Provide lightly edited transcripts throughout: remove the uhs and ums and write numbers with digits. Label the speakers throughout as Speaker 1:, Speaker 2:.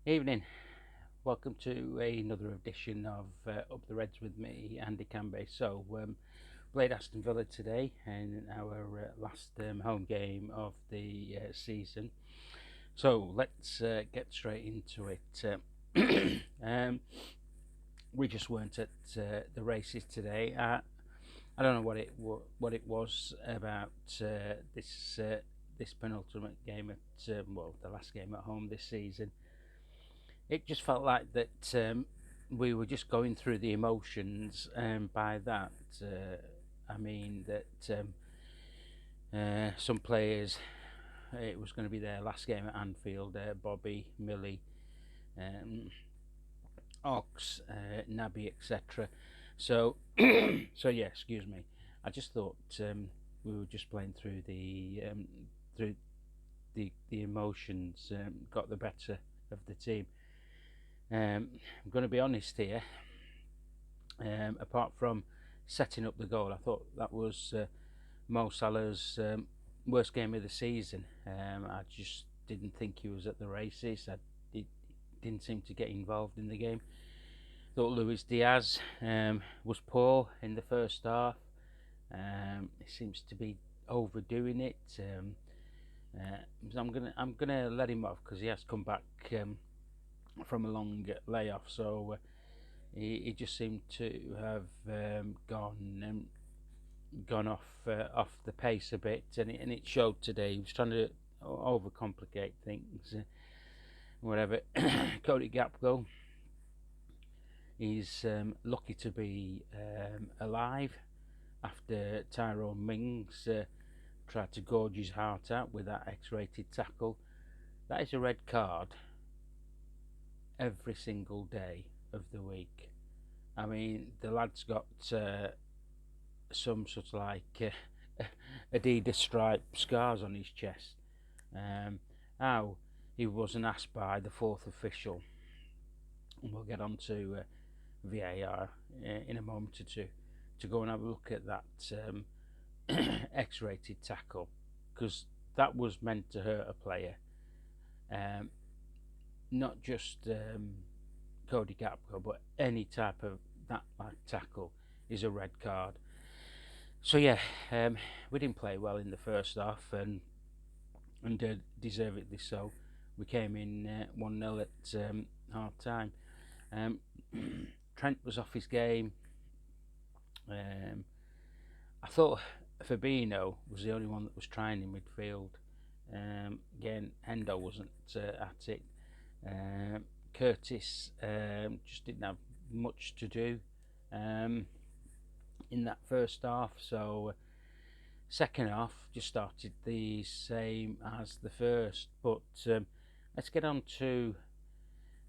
Speaker 1: Evening. Welcome to another edition of Up the Reds with me, Andy Cambe. Played Aston Villa today in our last home game of the season. So, let's get straight into it. We just weren't at the races today. I don't know what it was about this penultimate game at the last game at home this season. It just felt like that we were just going through the emotions, and by that I mean that some players, it was going to be their last game at Anfield. Bobby, Millie, um, Ox, Naby, etc. So, yeah, excuse me. I just thought we were just playing through the emotions, got the better of the team. I'm going to be honest here. Apart from setting up the goal, I thought that was Mo Salah's worst game of the season. I just didn't think he was at the races. He didn't seem to get involved in the game. Thought Luis Diaz was poor in the first half. He seems to be overdoing it. So I'm gonna let him off because he has come back from a long layoff. So he just seemed to have gone off the pace a bit, and it showed today. He was trying to overcomplicate things, whatever. Cody Gapgo, he's lucky to be alive after Tyrone Mings tried to gorge his heart out with that X-rated tackle. That is a red card every single day of the week. I mean, the lad's got some sort of like Adidas stripe scars on his chest. How he wasn't asked by the fourth official, and we'll get on to VAR in a moment or two, to go and have a look at that X-rated tackle, because that was meant to hurt a player, um, not just Cody Gapco, but any type of that like tackle is a red card. So yeah, we didn't play well in the first half, and deservedly so. We came in 1-0 at half time. Um, Trent was off his game. Um, I thought Fabinho was the only one that was trying in midfield. Again, Hendo wasn't at it. Curtis just didn't have much to do um, in that first half. So second half just started the same as the first. But let's get on to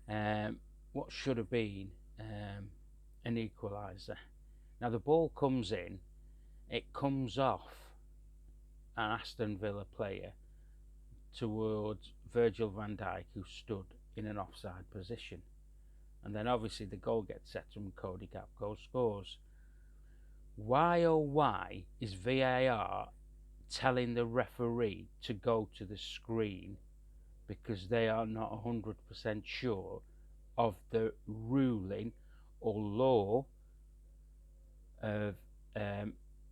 Speaker 1: um, what should have been an equaliser. Now the ball comes in, it comes off an Aston Villa player towards Virgil van Dijk, who stood in an offside position. And then obviously the goal gets set from Cody Gakpo, scores. Why oh why is VAR telling the referee to go to the screen because they are not 100% sure of the ruling or law of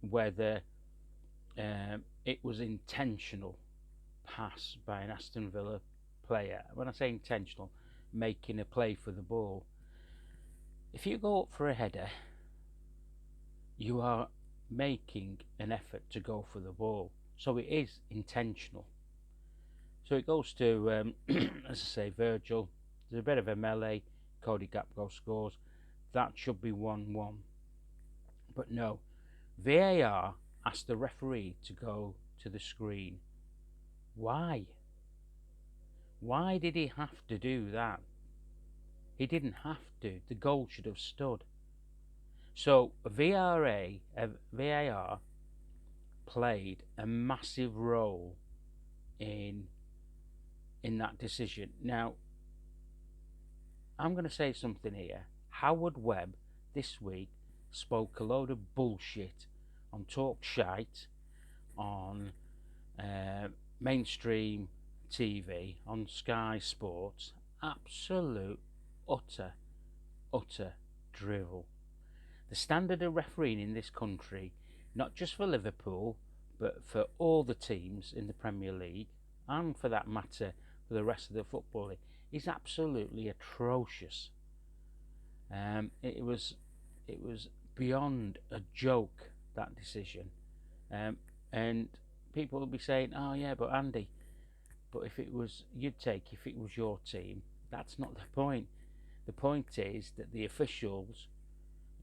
Speaker 1: whether it was intentional pass by an Aston Villa player? When I say intentional, making a play for the ball. If you go up for a header, you are making an effort to go for the ball. So it is intentional. So it goes to, as I say, Virgil. There's a bit of a melee. Cody Gakpo scores. That should be 1-1. But no, VAR asked the referee to go to the screen. Why? Why did he have to do that? He didn't have to. The goal should have stood. So VAR played a massive role in that decision. Now, I'm going to say something here. Howard Webb this week spoke a load of bullshit on Talk Shite, on mainstream TV, on Sky Sports, absolute, utter drivel. The standard of refereeing in this country, not just for Liverpool, but for all the teams in the Premier League, and for that matter, for the rest of the Football League, is absolutely atrocious. It was beyond a joke, that decision. And people will be saying, "Oh yeah, but Andy, but if it was if it was your team." That's not the point. The point is that the officials,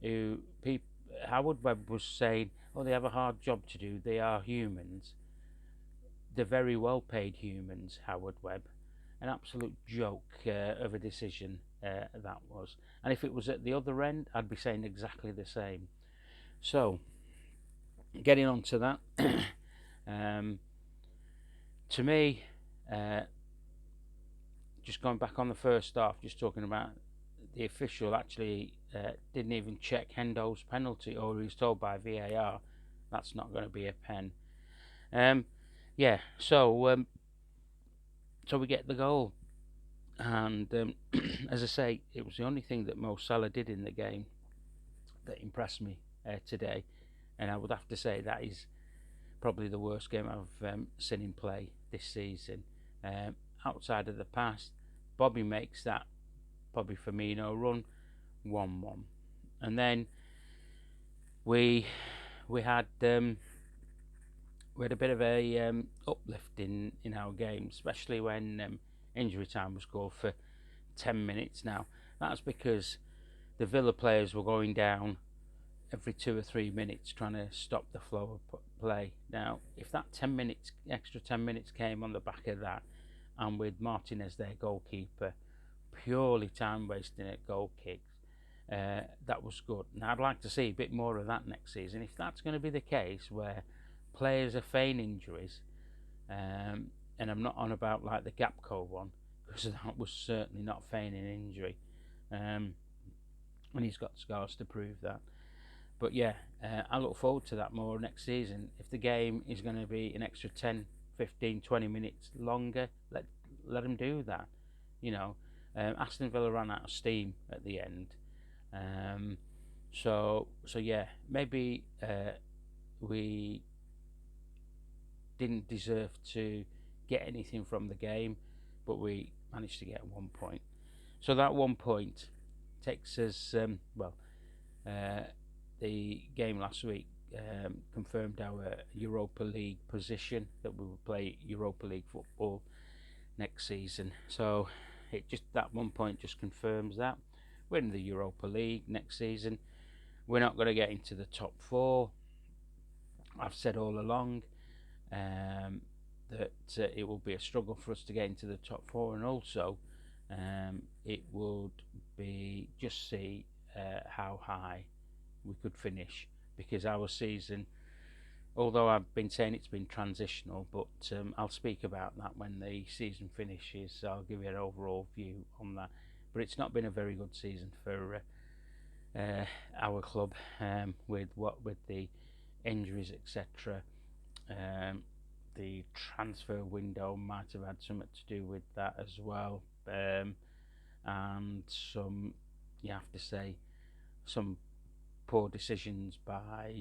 Speaker 1: who Howard Webb was saying, "Oh, they have a hard job to do. They are humans. They're very well paid humans." Howard Webb, an absolute joke of a decision that was. And if it was at the other end, I'd be saying exactly the same. So, getting on to that, to me, just going back on the first half, just talking about the official actually didn't even check Hendo's penalty, or he was told by VAR that's not going to be a pen. Yeah, so we get the goal, and as I say, it was the only thing that Mo Salah did in the game that impressed me today, and I would have to say that is probably the worst game I've seen him play this season. Outside of the past, Bobby makes that Bobby Firmino run 1-1, and then we had a bit of a uplift in our game, especially when injury time was called for 10 minutes. Now that's because the Villa players were going down every 2 or 3 minutes trying to stop the flow of play. Now if that extra 10 minutes came on the back of that, and with Martinez, their goalkeeper, purely time wasting at goal kicks, that was good. Now I'd like to see a bit more of that next season. If that's going to be the case, where players are feigning injuries, and I'm not on about like the Gapco one, because that was certainly not feigning injury, and he's got scars to prove that. But yeah, I look forward to that more next season. If the game is going to be an extra 10, 15, 20 minutes longer, let them do that. You know, Aston Villa ran out of steam at the end. So yeah, maybe we didn't deserve to get anything from the game, but we managed to get 1 point. So that 1 point takes us, the game last week confirmed our Europa League position, that we will play Europa League football next season. So that 1 point just confirms that we're in the Europa League next season. We're not going to get into the top 4. I've said all along that it will be a struggle for us to get into the top 4, and also it would be just see how high we could finish, because our season, although I've been saying it's been transitional, but I'll speak about that when the season finishes. I'll give you an overall view on that. But it's not been a very good season for our club, with the injuries, etc. The transfer window might have had something to do with that as well, and some, you have to say, some poor decisions by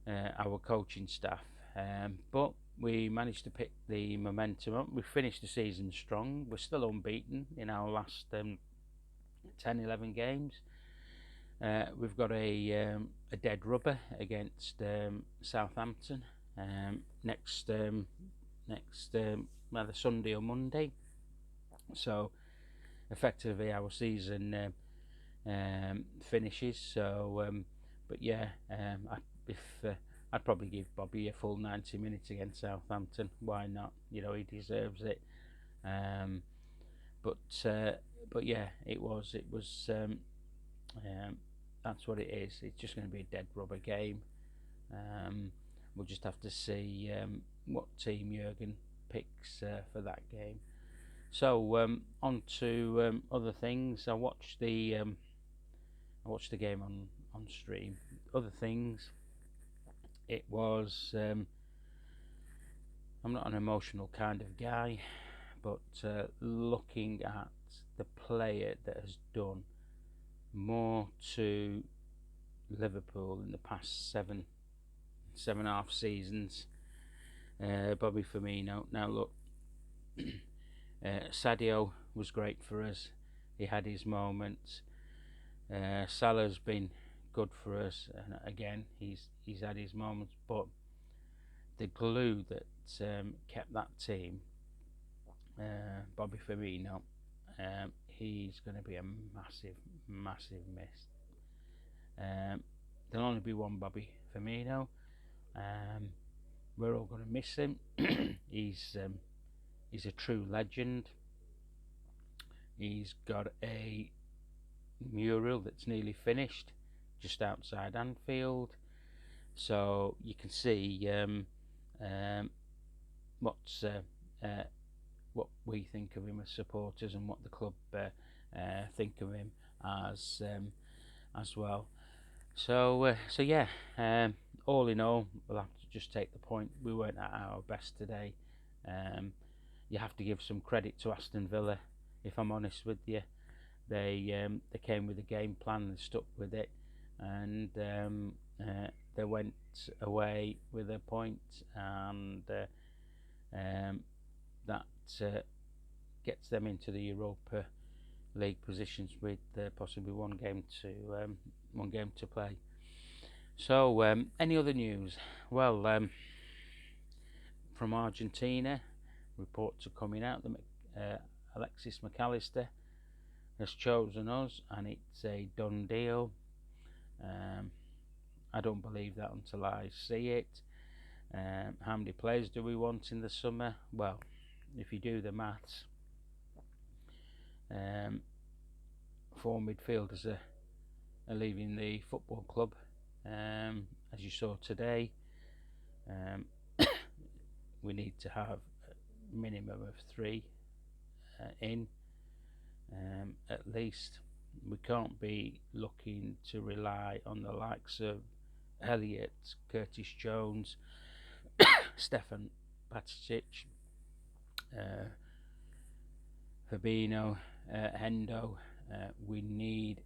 Speaker 1: our coaching staff, but we managed to pick the momentum up. We finished the season strong. We're still unbeaten in our last 10-11 games. We've got a dead rubber against Southampton next either Sunday or Monday. So effectively our season finishes. So but yeah, I'd probably give Bobby a full 90 minutes against Southampton. Why not? You know, he deserves it. But yeah, it was that's what it is. It's just going to be a dead rubber game. We'll just have to see what team Jurgen picks for that game. So on to other things. I watched the game on stream. Other things, it was I'm not an emotional kind of guy, but looking at the player that has done more to Liverpool in the past seven and a half seasons, Bobby Firmino. Now look, Sadio was great for us. He had his moments. Salah's been good for us, and again he's had his moments. But the glue that kept that team, Bobby Firmino, he's going to be a massive, massive miss. There'll only be one Bobby Firmino. We're all going to miss him. He's a true legend. He's got a mural that's nearly finished just outside Anfield, so you can see what we think of him as supporters and what the club think of him as well. So yeah, all in all, we'll have to just take the point. We weren't at our best today. You have to give some credit to Aston Villa, if I'm honest with you. They came with a game plan and stuck with it, and they went away with a point, and that gets them into the Europa League positions with possibly one game to play. So any other news? Well, from Argentina, reports are coming out that Alexis McAllister has chosen us, and it's a done deal. I don't believe that until I see it. How many players do we want in the summer? Well, if you do the maths, 4 midfielders are leaving the football club, as you saw today. We need to have a minimum of 3 in, at least. We can't be looking to rely on the likes of Elliott, Curtis Jones, Stefan Patic, Fabinho, Hendo. We need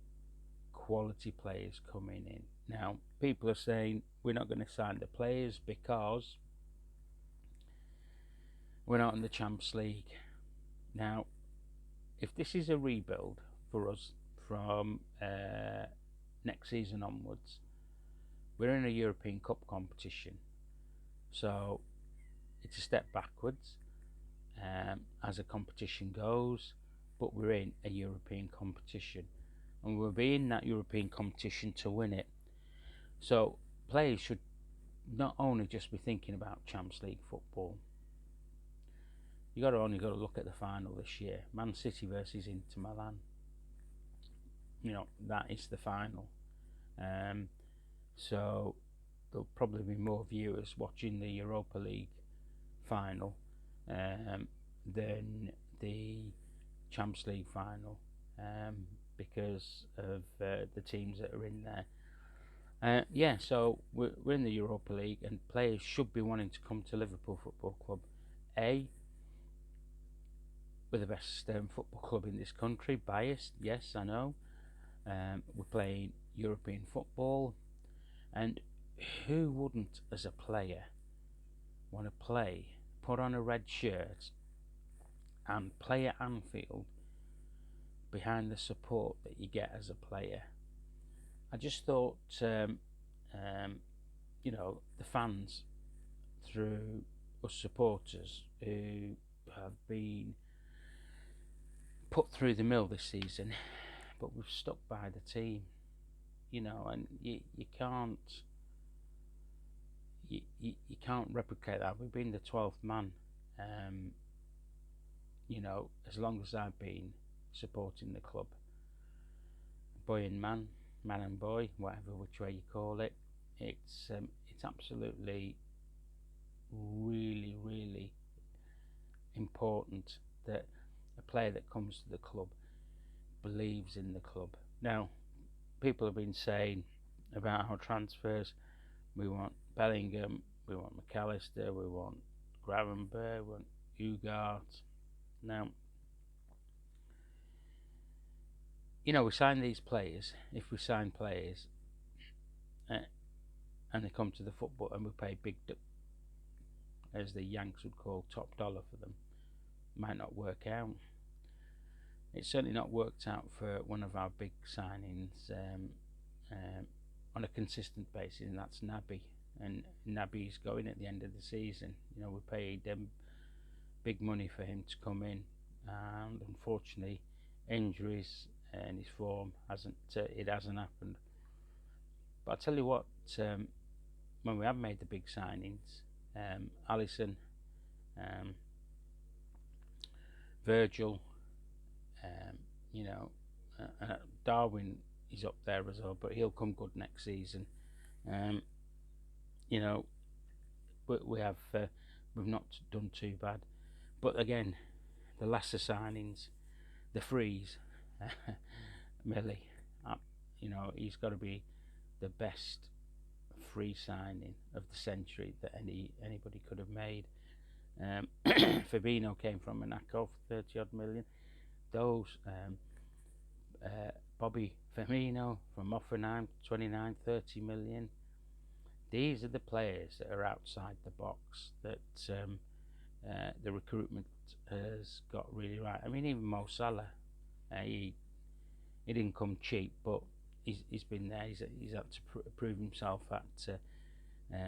Speaker 1: quality players coming in. Now, people are saying we're not going to sign the players because we're not in the Champions League. Now, if this is a rebuild for us from next season onwards, we're in a European Cup competition, so it's a step backwards as a competition goes, but we're in a European competition, and we'll be in that European competition to win it. So players should not only just be thinking about Champions League football. You only got to look at the final this year, Man City versus Inter Milan. You know, that is the final. So there'll probably be more viewers watching the Europa League final than the Champions League final, because of the teams that are in there. Yeah, so we're in the Europa League, and players should be wanting to come to Liverpool Football Club. We're the best football club in this country. Biased, yes, I know. We're playing European football, and who wouldn't, as a player, want to put on a red shirt and play at Anfield behind the support that you get as a player? I just thought, you know, the fans, through us supporters who have been put through the mill this season, but we've stuck by the team, you know, and you can't replicate that. We've been the 12th man, you know, as long as I've been supporting the club. Boy and man and boy, whatever which way you call it. It's absolutely really, really important that a player that comes to the club believes in the club. Now, people have been saying about our transfers. We want Bellingham, we want McAllister, we want Gravenberch, we want Ugart. Now, you know, we sign these players. If we sign players uh, and they come to the football and we pay big, as the Yanks would call, top dollar for them, might not work out. It's certainly not worked out for one of our big signings on a consistent basis, and that's Naby. And Naby's going at the end of the season. You know, we paid big money for him to come in, and unfortunately, injuries and his form hasn't happened. But I tell you what, when we have made the big signings, Alisson, um, Virgil, you know, Darwin is up there as well, but he'll come good next season. Um, you know, we have we've not done too bad, but again, the lesser signings, the frees, Millie, you know, he's got to be the best free signing of the century that anybody could have made. Fabinho came from Monaco for 30 odd million. Those Bobby Firmino from Hoffenheim, 29, 30 million. These are the players that are outside the box that the recruitment has got really right. I mean, even Mo Salah, he didn't come cheap, but he's been there. He's had to prove himself at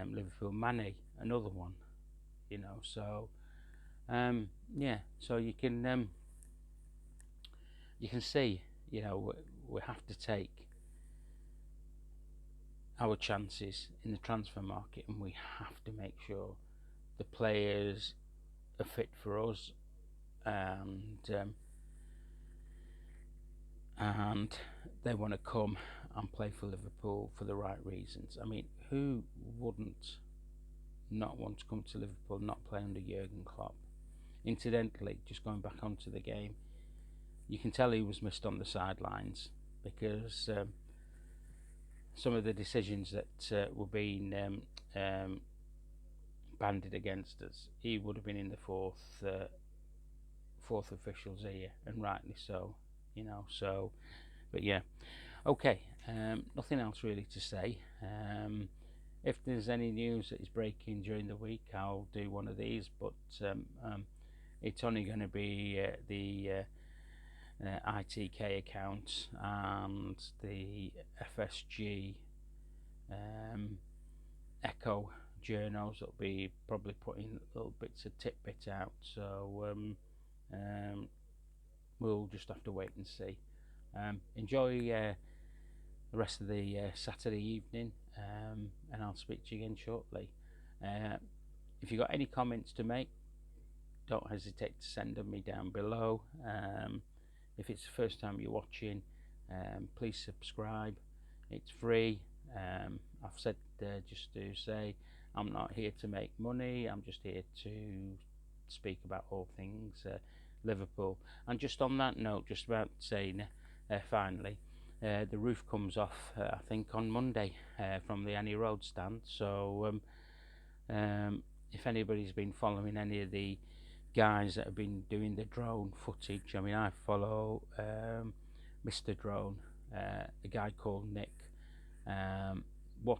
Speaker 1: Liverpool. Mane, another one, you know. So yeah, so you can see, you know, we have to take our chances in the transfer market, and we have to make sure the players are fit for us, and they want to come and play for Liverpool for the right reasons. I mean, who wouldn't not want to come to Liverpool, not play under Jurgen Klopp? Incidentally, just going back onto the game, you can tell he was missed on the sidelines because some of the decisions that were being banded against us, he would have been in the fourth official's ear, and rightly so, you know. So, but yeah, okay. Nothing else really to say. If there's any news that is breaking during the week, I'll do one of these, but it's only going to be the ITK accounts and the FSG Echo journals that'll be probably putting little bits of tidbit out. So we'll just have to wait and see. Enjoy the rest of the Saturday evening, and I'll speak to you again shortly. If you've got any comments to make, don't hesitate to send them me down below. If it's the first time you're watching, please subscribe. It's free. I've said just to say, I'm not here to make money. I'm just here to speak about all things Liverpool. And just on that note, just about saying finally, the roof comes off I think on Monday from the Annie Road stand. So if anybody's been following any of the guys that have been doing the drone footage, I mean, I follow Mr. Drone, a guy called Nick.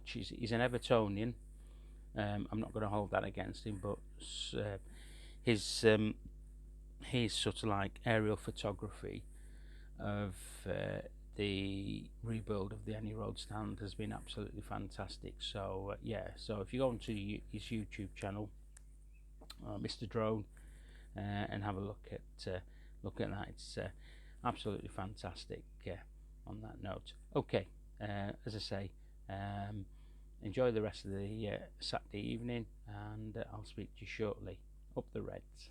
Speaker 1: He's an Evertonian. I'm not going to hold that against him, but his sort of like aerial photography of the rebuild of the Annie Road stand has been absolutely fantastic. So yeah, so if you go onto his YouTube channel, Mr. Drone, and have a look at that, it's absolutely fantastic. On that note, okay, as I say, enjoy the rest of the Saturday evening, and I'll speak to you shortly. Up the Reds.